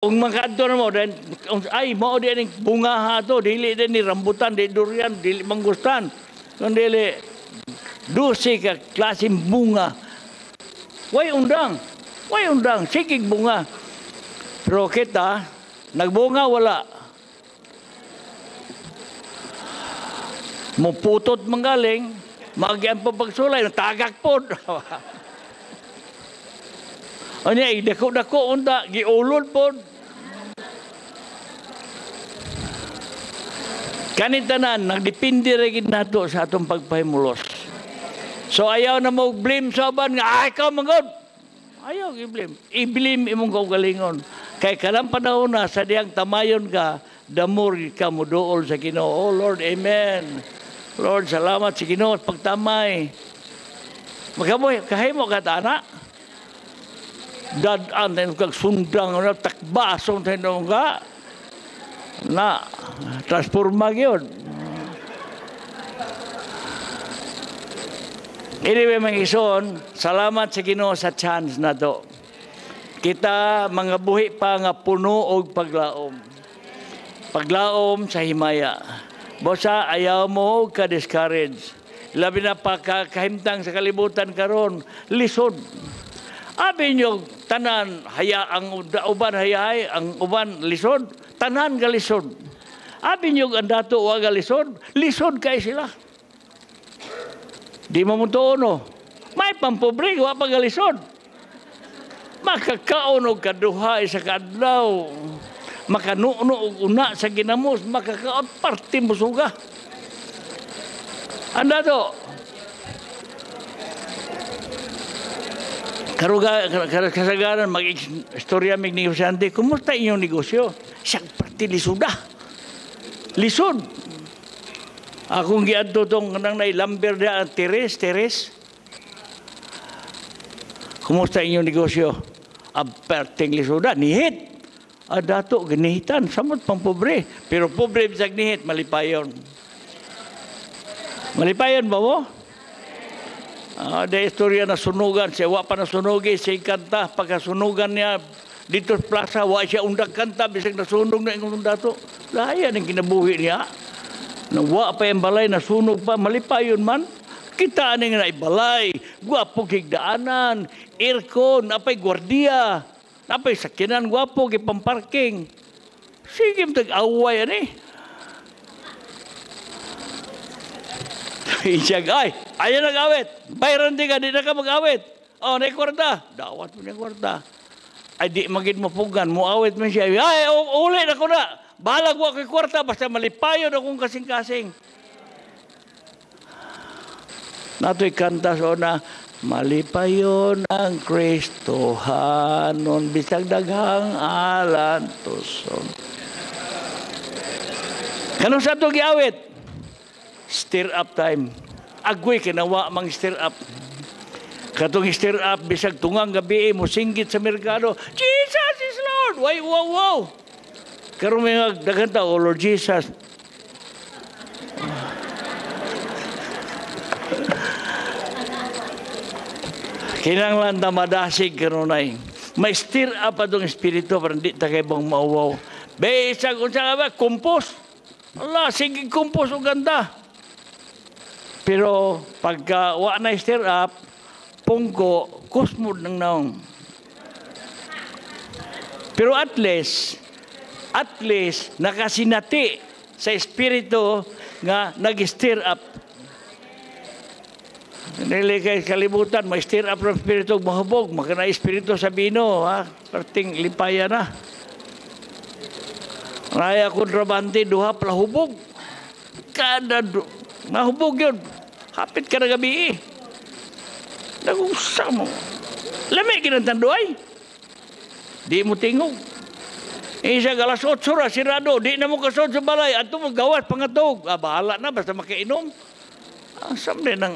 Kung makadto na mo, then, ay, mao din ang bunga ha to, dili din ni rambutan, dili durian, dili mangustan. Kung dili, dusi ka klaseng bunga. Way undang, sikig bunga. Pero kita, nagbunga, wala. Muputot manggaling, magian pa pagsulay, tagak po. Ano yan, dako-dako unta, giulod po. Kanitanan, nagdepende rin nato sa atong pagpahimulos. So ayaw na mo blame sa aban nga, ikaw manggod. Ayaw i-blame. I-blame imong kaugalingon. Kay kalang panahon na sa diyang tamayon ka, damor ka mo dool sa Ginoo. Oh Lord, amen. Lord, salamat sa Ginoo at pagtamay. Magaboy, kahimo ka anak. Dadaan tayo kag sundang, takbasong tayo ka. Na, transforma yun. Anyway, mga ison, salamat sa Ginoo sa chance na to. Kita mga buhi pa nga puno og paglaom. Paglaom sa himaya. Bosa, ayaw mo ka-discourage. Labi na pa kahimtang sa kalibutan karon, lisod. Abi nyo, tanan, ang uban hayay, ang uban lisod, tanan ka lisod. Abi nyo, ang dato waga lisod kay sila. Di mo no? May pampobre, wa pa lisod. Makakaon og kaduha sa kadlaw. Makanuno og una sa ginamos, makakaon parte musuga. Anda to. Kasagaran, mag-istorya mig negosyante, kumusta inyong negosyo? Siyang parte lisuda. Lisod. Akong giadto tong nang nailamber na teres. Kumusta inyong negosyo? Perting lisuda, nihit. Dato, ginihitan. Samot pang pobre. Pero pobre bisag nihit, malipayon. Malipayon ba mo? Ada istorya na sunugan siya, wa pa na sunugi siya kanta, pagkasunugan niya dito sa plaza, wa siya undak kanta, bisag nasunog na yung dato. Laya ng kinabuhi niya. Nang wa pa yung balay, nasunog pa, malipayon man. Kita nga na ibalay, guwapo kigdaanan, aircon, apay gwardiya, apay sakinan, guwapo kipamparking. Sige, tag-away yan eh. Isiyag, ayaw nag-awit. Bayran di ka, di na ka mag-awit. Na kwarta. Dawat mo na kwarta. Ay, di magin mapugan. Muawit mo siya. Ay, uli na ko na. Bahala ko kay kwarta, basta malipayon akong kasing-kasing. Nato'y kanta so na, malipayon ang Kristohanon, bisag daghang alantoson. Kanong sa ito giawit? Stir up time. Agway kinawa mang stir up. Katong stir up bisag tungang gabi mo singgit sa merkado. Jesus is Lord. Why wow. Karon may daghan ta, oh Lord Jesus. Kinanglan ta madasig karon ay. May stir up atong espiritu para di ta kay bang mauwaw. Bisag unsa ba kumpos. Allah, sige kumpos og ganda. Pero pagka wa na stir up, pungko, kusmod ng naong. Pero at least, nakasinati sa espiritu nga nag-stir up. Nili kay kalibutan, may stir up ng espiritu, mahubog, makana espiritu sa bino, parting lipaya na. Raya kontrabante, duha palahubog. Kada mahubog yun. Hapit ka na gabi eh. Nag-usap mo. Lamig kinantandoy. Di mo tingog. Isa galas 8 ra, sirado. Di na mo kasod sa balay. At mo gawas, pangatog. Bahala na, basta makainom. Ang samde ng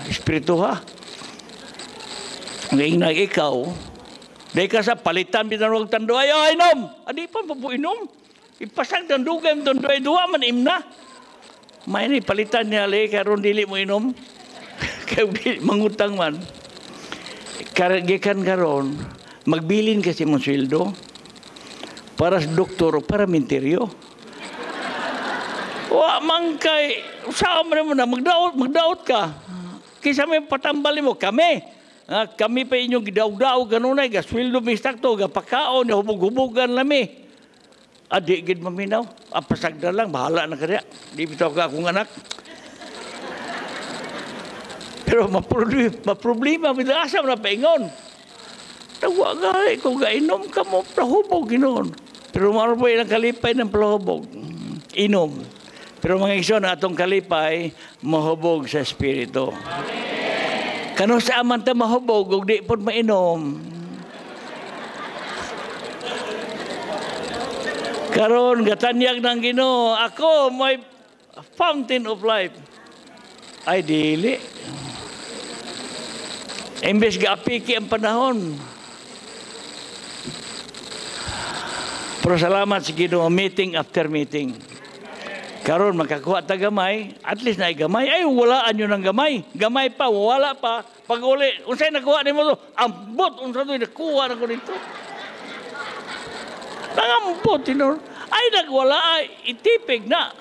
espiritu ha. Ngayon na ikaw, dahil ka sa palitan, binarwag tandoy, inom. Adi pa po inom. Ipasang tandugan, tandoy, duwa man imna. May ni palitan niya le karon dili mo inom. Kay mangutang man. Gikan karon magbilin kasi mo sweldo. para sa doktor o para minteryo. Wa man kay usaha mo na magdaot ka. Kisa may patambali mo kami. Kami pa inyong gidaw-daw ganunay gasweldo mistakto gapakaon hubog-hubogan lami. Adi gid maminaw. Pasagda lang bahala na kaya. Di bitaw ka akong anak. Pero maproblema bila asa na paingon. Tawa gali kung gainom ka mo plahubog ginoon. Pero maro po yung kalipay ng plahubog. Inom. Pero mga igsoon, atong kalipay, mahubog sa Espiritu. Kano sa aman ta mahubog, ug di po mainom. Karon gatanyag ng Ginoo, ako may fountain of life. Ay dili. Imbes gaapiki ang panahon. Pero salamat sa Ginoo, meeting after meeting. Karon makakuha ta gamay, at least na gamay. Ay walaan nyo ng gamay. Gamay pa, wala pa. Pag uli, unsay nakuha nimo to? Ambot unsa to nakuha na ko dito. Nangambot tinor. Ay nagwala ay itipig na.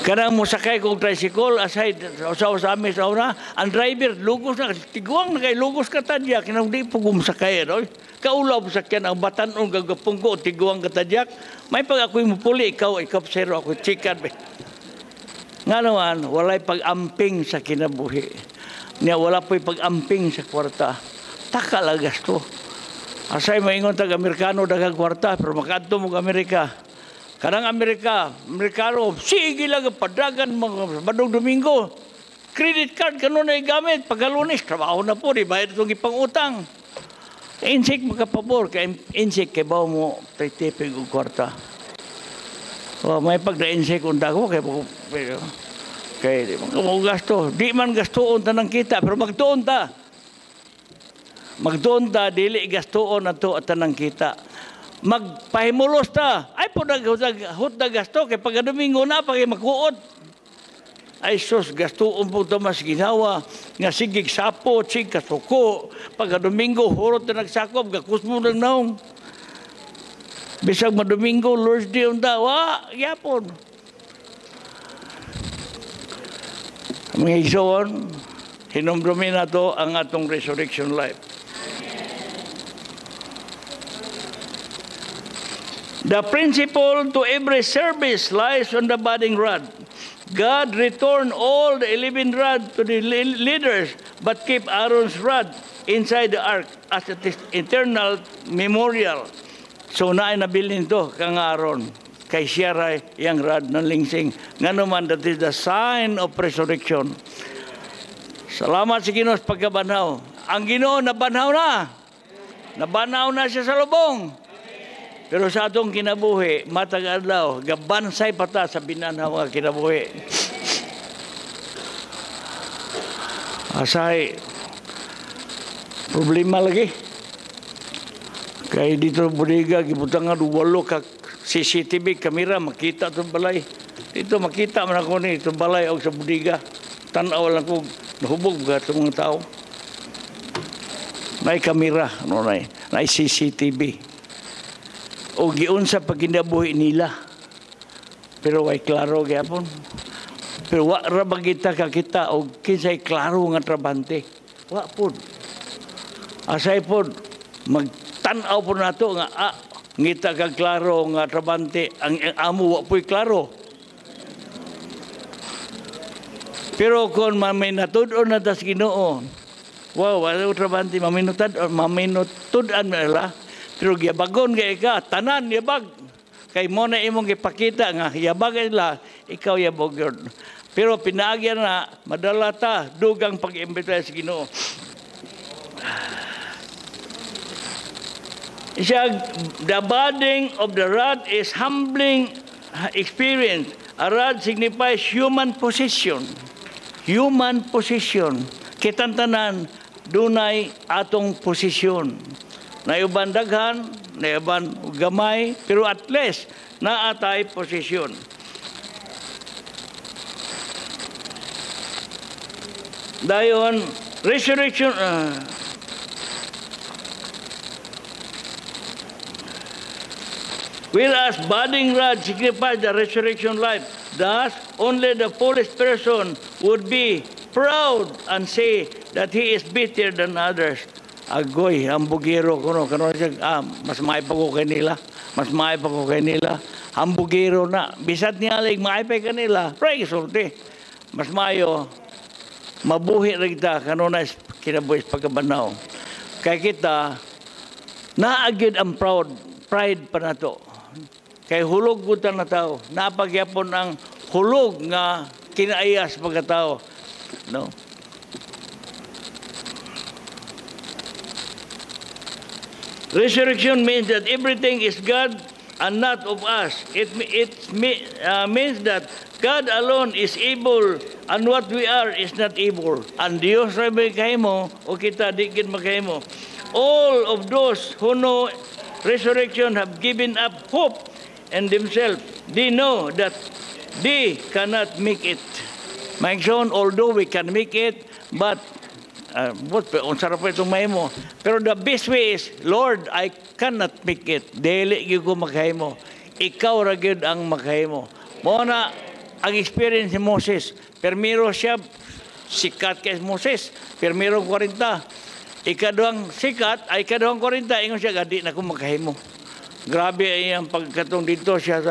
Kanang mo sakay kong tricycle aside sa amin sa una, ang driver lugos na tiguang na kay lugos ka tadyak kinang di po gumsakay no. Kaulaw sa kyan ang batanon gagapong ko tiguang ka tadyak. May pag ako'y mupuli ikaw zero ako chikan be. Nga naman walay pag-amping sa kinabuhi. Niya wala po'y pag-amping sa kwarta. Taka lang gasto. Asay maingon tag Amerikano daghang kwarta pero makadto mo Amerika. Kanang Amerikano, sige lang padagan mga Badong Domingo. Credit card kanunay gamit. Pagkalunis, trabaho na po, di bayad itong ipangutang. Insik makapabor, kay insik kay bawo mo tipig og kwarta. May pagda-insik unta ko, kay mo gasto. Di man gastoon ta ng kita, pero magtuon ta. Magtuon ta, dili gastoon na to at tanang kita. Magpahimulos ta. Ay po hut na gasto. Kaya pagka Domingo na, pag makuot. Ay sus, gastoon po ito mas ginawa. Nga sigig sapo, sig kasuko. Pagka Domingo, hurot na nagsakop. Gakus mo ng naong. Bisag ma-Domingo, Lord's Day ang dawa. Yapon. Mga igsoon, hinumdumin na to ang atong resurrection life. The principle to every service lies on the budding rod. God returned all the 11 rods to the leaders, but keep Aaron's rod inside the ark as an eternal memorial. So naay nabilin to kang Aaron. Kay siya ray yang rod ng lingsing. Nga naman, that is the sign of resurrection. Salamat sa Ginoo sa pagkabanaw. Ang Ginoo nabanaw na. Nabanaw na siya sa lubong. Pero sa atong kinabuhi, matag adlaw, gabansay pata sa binanhaw nga kinabuhi. Asay, problema lagi. Kaya dito budiga, gibutang nga 8 ka CCTV kamera, makita itong balay. Dito makita man ako ni itong balay o sa budiga. Tanaw lang ko, nahubog ba itong mga tao. May kamera, no, may CCTV. O giunsa pag kinabuhi nila. Pero way klaro gyapon. Pero wa ra bagita kakita o kinsay klaro nga trabante. Wa pod. Asay pod magtan-aw po nato nga ngita kag klaro nga trabante ang amo wa po'y klaro. Pero kung maminatud-on na tas Ginoo, wow, wala trabante maminutud-an nila. Pero yabagon kay ka, tanan yabag. Kay mo na imong ipakita nga yabag nila, ikaw yabog yun. Pero pinaagyan na, madala ta, dugang pag-imbita sa Ginoo. The budding of the rod is humbling experience. A rod signifies human position. Human position. Kitantanan, dunay atong posisyon. Naiuban daghan, naiuban gamay, pero at least naatay posisyon. Dayon, resurrection, Whereas budding rod signifies the resurrection life. Thus, only the foolish person would be proud and say that he is better than others. Agoy, ang bugiro ko, mas maipag ko kay nila. Mas maipag ko kay nila. Ang bugiro na. Bisat niya alig, maipag kanila. Pray, sulti. Mas mayo, mabuhi rin kita, kanuna kinabuhis pagkabanaw. Kaya kita, naagid ang pride pa na to. Kay hulog gutan na tao. Napagyapon ang hulog nga kinaayas pagkatao. No? Resurrection means that everything is God and not of us. It means that God alone is able and what we are is not able. And Diyos rin makahimo o kita di gid makahimo. All of those who know resurrection have given up hope in themselves. They know that they cannot make it. My son, although we can make it, but sarap itong mahimo. Pero the best way is, Lord, I cannot make it. Dili gyud ko makahimo. Ikaw ra gyud ang makahimo. Mao na ang experience ni Moses. Permiro siya sikat kay Moses. Permiro 40. Ikaduhang sikat ay ikaduhang 40 ingon siya gadi na ko makahimo. Grabe ay ang pagkatong dito siya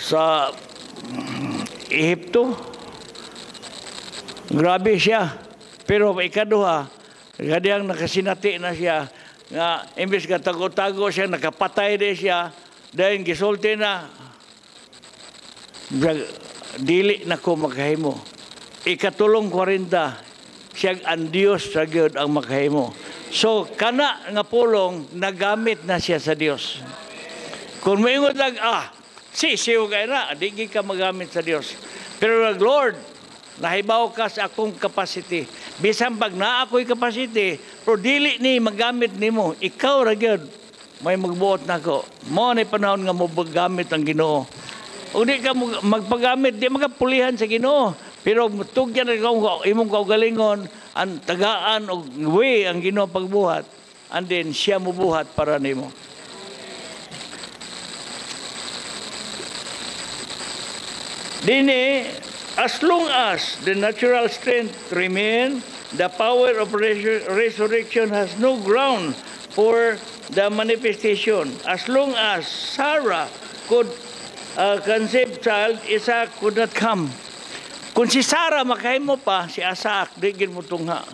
sa Ehipto. Grabe siya. Pero ikaduha, kadiyang nakasinati na siya, nga imbes ka tago-tago siya, nakapatay din siya, dahil gisulti na, dili na ko makahimo. Ikatulong 40, siya ang Diyos sa Giyod ang makahimo. So, kana nga pulong, nagamit na siya sa Diyos. Kung maingon lang, sisiw kayo na, di ka magamit sa Diyos. Pero Lord, nahibaw ka sa akong capacity. Bisan pag na ako'y capacity, pero dili ni magamit ni mo, ikaw ra gyud may magbuot na ko. Mo na panahon nga mo magamit ang Ginoo. O di ka magpagamit, di magapulihan sa Ginoo. Pero tugyan na imong kaugalingon, ang tagaan o way ang Ginoo pagbuhat, and then siya mubuhat para nimo. Dini, as long as the natural strength remain, the power of resurrection has no ground for the manifestation. As long as Sarah could conceive child, Isaac could not come. Kung si Sarah makahimo pa, si Isaac di gid mo tungha.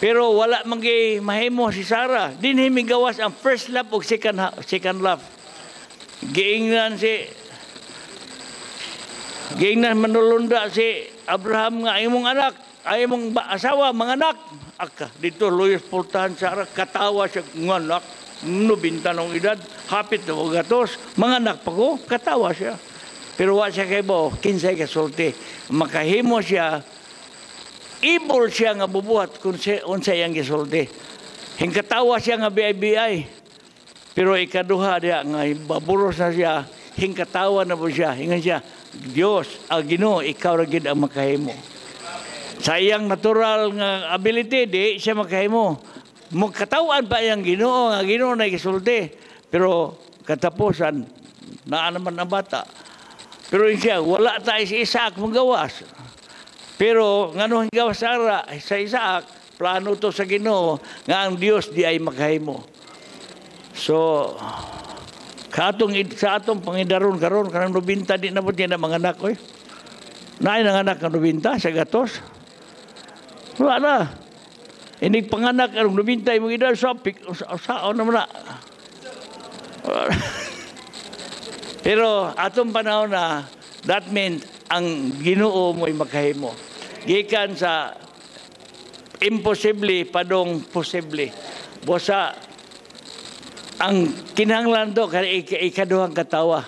Pero wala manggi mahimo si Sarah. Dinhi migawas ang first love ug second love. Giingnan manulunda si Abraham nga imong anak, ay mong asawa, mga anak. Dito luyos pultahan Sarah, katawa siya ng anak, 90 ng edad, hapit na gatos, mga anak pa ko, katawa siya. Pero wa siya kay bo, 15 kasulti. Makahimo siya, able siya nga bubuhat kung unsa yang gisulti. Hingkatawa siya nga biyay-biyay. Pero ikaduha diya nga baburos na siya, hingkatawa na po siya. Hingan siya, Diyos, Ginoo, ikaw ra gid ang makahimo. Sa iyang natural nga ability, di siya makahimo. Magkatawan pa iyang Ginoo, nga Ginoo na gisulti. Pero katapusan, naa naman ang bata. Pero siya, wala tayo si Isaac magawas. Pero ngano ang gawas sa Isaac, plano to sa Ginoo, nga ang Dios di ay makahimo. So, sa atong pangidaron karon kanang 90 di na po niya na mga anak oy. Naay nang anak ng 90 sa gatos. Wala na. Inig panganak ang 90 mo edad sa naman na. Pero atong panahon na, that means ang Ginoo mo'y makahimo. Gikan sa imposible padong posible. Bosa ang kinahanglan do kay ikaduhang katawa.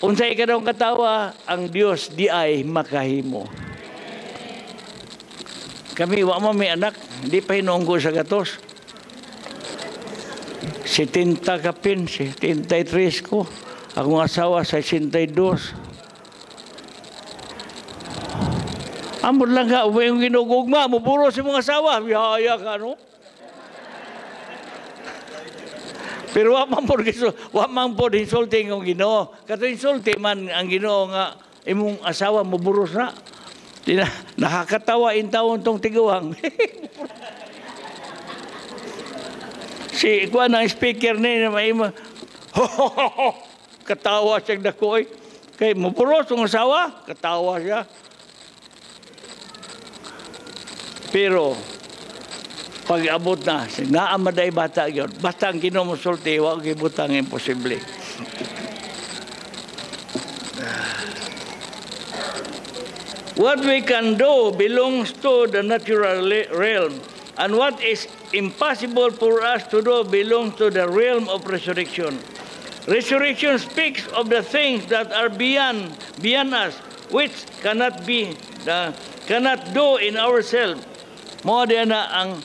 Unsa ikaduhang katawa, ang Dios di ay makahimo. Kami wa mo may anak, di pa hinunggo sa gatos. 70 kapin, 73 ko. Akong asawa sa 62. Amon lang ka, yung ginugugma, mupuro si mga asawa. Bihaya ka, no? Pero wa man po insulting ang Ginoo. Kato insulti man ang Ginoo nga imong asawa mo buros na. Nakakatawa in taon tong tiguang. Si kuan ang speaker ni may katawa siya dakoy. Kay mo buros ang asawa, katawa siya. Pero pag abot na, naamaday bata yun. Basta ang Ginoo mo sulti, huwag ibutang imposible. What we can do belongs to the natural realm. And what is impossible for us to do belongs to the realm of resurrection. Resurrection speaks of the things that are beyond us, which cannot do in ourselves. Mo na ang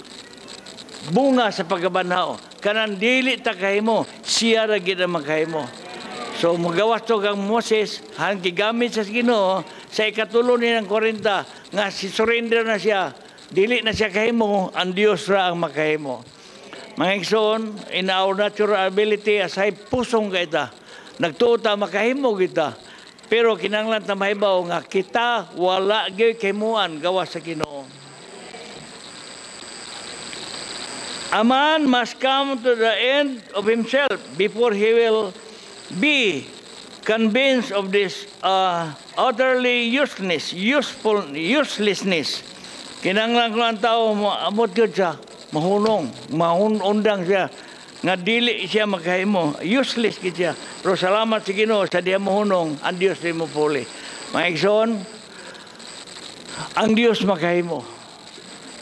bunga sa pagkabanhaw. Kanan dili ta kahimo, siya ra gid ang makahimo. So magawas to kang Moses, han gigamit sa Ginoo sa ikatulo ni ng 40 nga si surrender na siya. Dili na siya kahimo, ang Dios ra ang makahimo. Mga igsoon, in our natural ability asay pusong kita. Nagtuo ta makahimo kita. Pero kinahanglan ta mahibaw nga kita wala gyud kahimuan gawas sa Ginoo. A man must come to the end of himself before he will be convinced of this utterly uselessness. Kinahanglan ko ang tao, amot yun siya, mahunundang siya, nga dili siya makahimo. Useless siya. Pero salamat sa Ginoo sa diya mahunong, ang Diyos di mo puli. Mga igsoon, ang Diyos makahimo.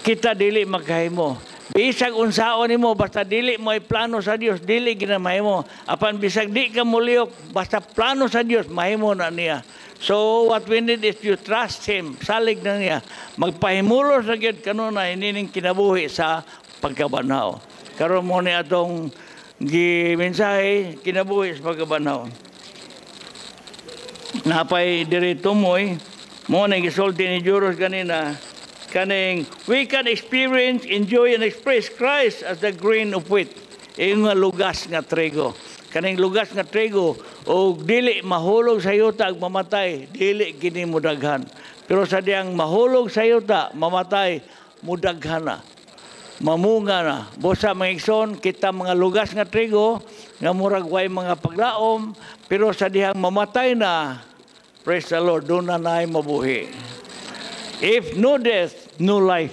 Kita dili makahimo. Bisag unsaon nimo basta dili mo ay plano sa Dios, dili ginamay mo. Apan bisag di ka muliok, basta plano sa Dios, mahimo na niya. So what we need is you trust Him. Salig na niya. Magpahimulo sa gyud kanunay nining kinabuhi sa pagkabanhaw. Karon mo ni atong gimensahe kinabuhi sa pagkabanhaw. Napay diri tumoy mo na gisulti ni Juros kanina. Kaning we can experience, enjoy, and express Christ as the grain of wheat. Yung lugas nga trigo. Kaning lugas nga trigo, o dili mahulog sa yuta ag mamatay, dili kini mudaghan. Pero sa diyang mahulog sa yuta, mamatay, mudaghan na. Mamunga na. Bosa mga igsoon, kita mga lugas nga trigo, nga murag way mga paglaom, pero sa diyang mamatay na, praise the Lord, doon na na'y mabuhi. If no death, no life.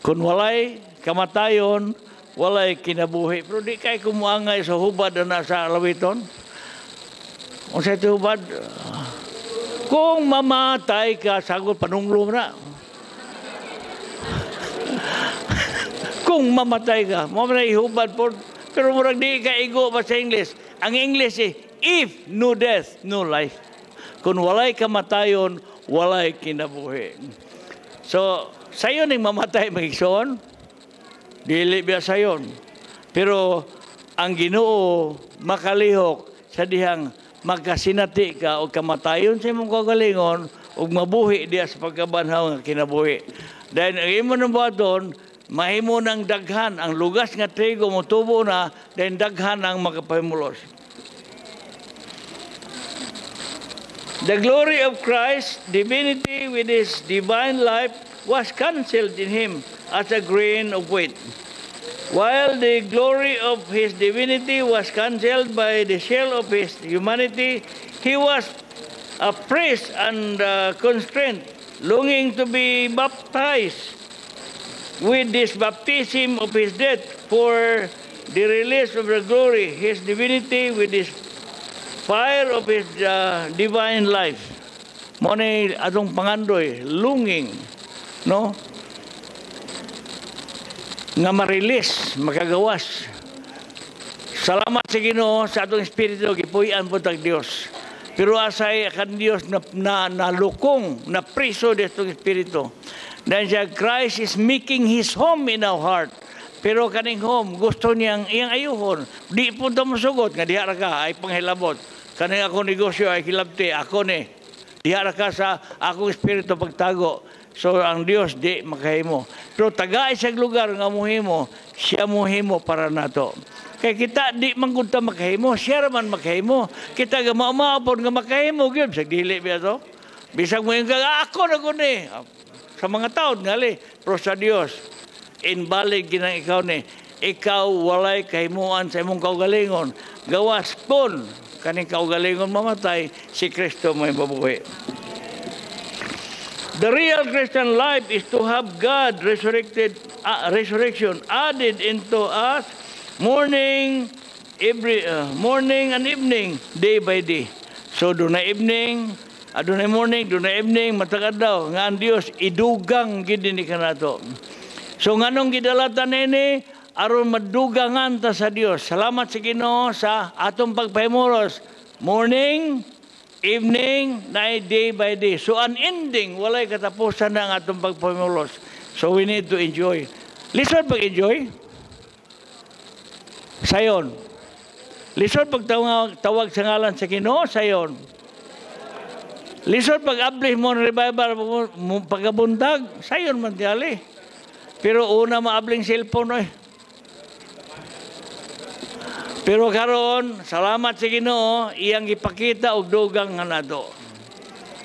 Kung walay kamatayon, walay kinabuhi. Pero di kay kumuangay sa hubad na sa lawiton. Kung sa ito hubad, kung mamatay ka, sagot panunglong na. Kung mamatay ka, mamatay hubad po. Pero murag di ka igo ba sa English? Ang English if no death, no life. Kung walay kamatayon, walay kinabuhi. So, sayo ning mamatay magigsoon, dili biya sayon. Pero, ang Ginoo makalihok sa dihang magkasinati ka o kamatayon sa imong kagalingon o mabuhi diya sa pagkabanhaw nga kinabuhi. Dahil ang imo ng buhaton, mahimo ng daghan, ang lugas nga trigo mo tubo na, dahil daghan ang makapahimulos. The glory of Christ, divinity with His divine life, was cancelled in Him as a grain of wheat. While the glory of His divinity was cancelled by the shell of His humanity, He was oppressed and constrained, longing to be baptized with this baptism of His death for the release of the glory, His divinity with His fire of His divine life. Mo ni atong pangandoy, longing, no? Nga ma-release, makagawas. Salamat sa Ginoo sa atong espiritu, gipuy-an po tag Dios. Pero asay kan Dios na nalukong, na priso ditong espiritu. Dahil siya, Christ is making His home in our heart. Pero kaning home, gusto niyang iyang ayuhon. Di po ito masugot, nga diha ra ka, ay panghilabot. Kaning akong negosyo ay kilabti, ako ni. Diha ra ka sa akong espiritu pagtago. So ang Dios di makahimo. Pero tagay sa lugar nga muhimo, siya muhimo para nato. Kay kita di man gud ta makahimo, siya man makahimo. Kita ga maupon nga makahimo gyud sa dili biya to. Bisag mo yung ako na gud ni. Sa mga taon ngali, pero sa Dios inbalig ginang ikaw ni. Ikaw walay kahimuan sa imong kaugalingon. Gawas pon kaning kaugalingon mamatay, si Kristo may mabuhi. The real Christian life is to have God resurrection added into us morning and evening, day by day. So dunay evening, dunay morning, dunay evening, matagad daw nga ang Dios idugang gid ni kanato. So nganong gidalatan nini aron madugangan ta sa Dios. Salamat sa Ginoo sa atong pagpahimulos. Morning, evening, night, day by day. So unending, walay katapusan na ang atong pagpahimulos. So we need to enjoy. Listen pag-enjoy. Sayon. Listen pagtawag sa ngalan sa Ginoo, sayon. Listen pag-ablis mo ng revival, pagkabuntag, sayon man tiyali. Pero una maabling cellphone Pero karon, salamat sa Ginoo, iyang ipakita og dugang nga nato.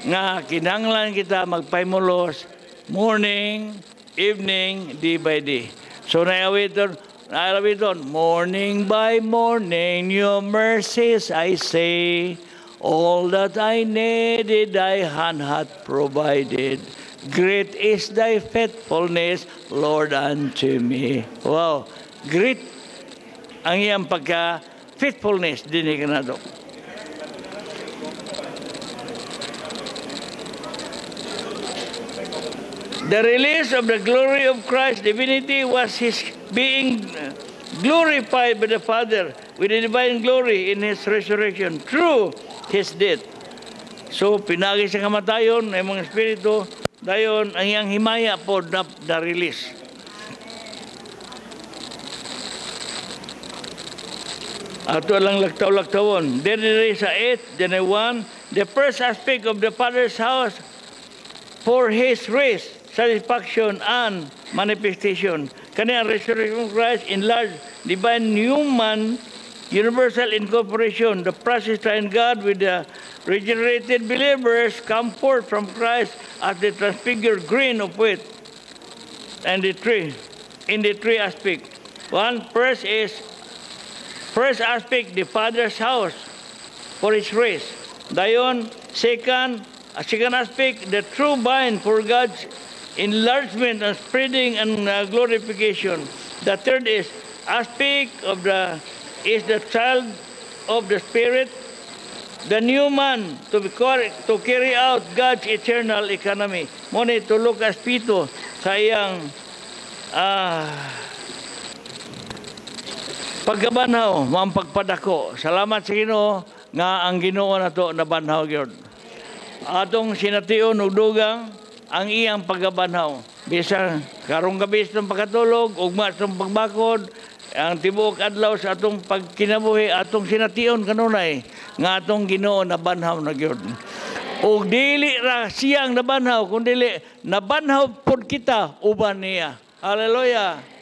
Nga kinahanglan kita magpahimulos morning, evening, day by day. So naawiton, morning by morning, your mercies I say, all that I needed thy hand hath provided. Great is thy faithfulness, Lord, unto me. Wow, great ang iyang pagka-faithfulness din ka na ito. The release of the glory of Christ's divinity was his being glorified by the Father with the divine glory in his resurrection through his death. So, pinagi sa kamatayon ng mga espiritu, dayon ang iyang himaya po na release. Ato lang lagtaw-lagtawon. Then there is 8, then 1. The first aspect of the Father's house for his race, satisfaction, and manifestation. Kanya resurrection of Christ, enlarged, divine, human, universal incorporation. The process to God with the regenerated believers come forth from Christ as the transfigured grain of wheat. And the three, in the three aspects. First aspect, the Father's house for his race. Dayon, second aspect, the true vine for God's enlargement and spreading and glorification. The third aspect of the child of the Spirit, the new man to carry out God's eternal economy. Muna to Lucas 7 sa iyang pagkabanhaw, mga pagpadako. Salamat sa Ginoo nga ang Ginoo na to nabanhaw gyud. Atong sination og dugang ang iyang pagkabanhaw. Bisan karong gabi sa pagkatulog, ugma sa pagbakod, ang tibuok adlaw sa atong pagkinabuhi, atong sination kanunay nga atong Ginoo nabanhaw na gyud. Og dili ra siyang nabanhaw, kundi nabanhaw pud kita uban niya. Hallelujah.